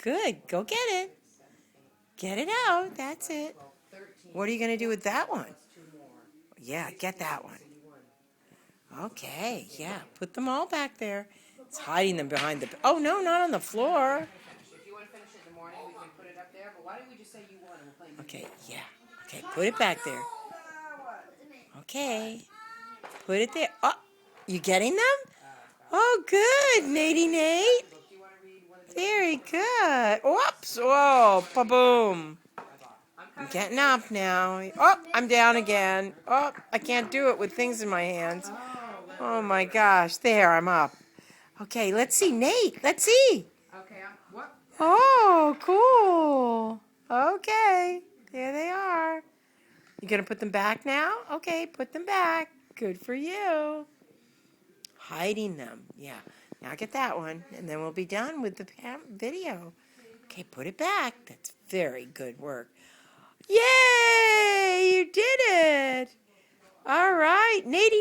Good. Go get it. Get it out. That's it. What are you going to do with that one? Yeah, get that one. Okay, yeah. Put them all back there. It's hiding them behind the... Oh, no, not on the floor. If you want to finish it in the morning, we can put it up there. But why don't we just say you won and we'll play? Okay, yeah. Okay, put it back there. Okay. Put it there. Oh, you getting them? Oh, good, Nate. Very good. Oops. Whoa, ba-boom. I'm getting up now. Oh, I'm down again. Oh, I can't do it with things in my hands. Oh, my gosh. There, I'm up. Okay, let's see. Nate, let's see. Okay, what? Oh, cool. Okay, there they are. You going to put them back now? Okay, put them back. Good for you. Hiding them. Yeah. Now get that one, and then we'll be done with the video. Okay, put it back. That's very good work. Yay! You did it! All right. Nate.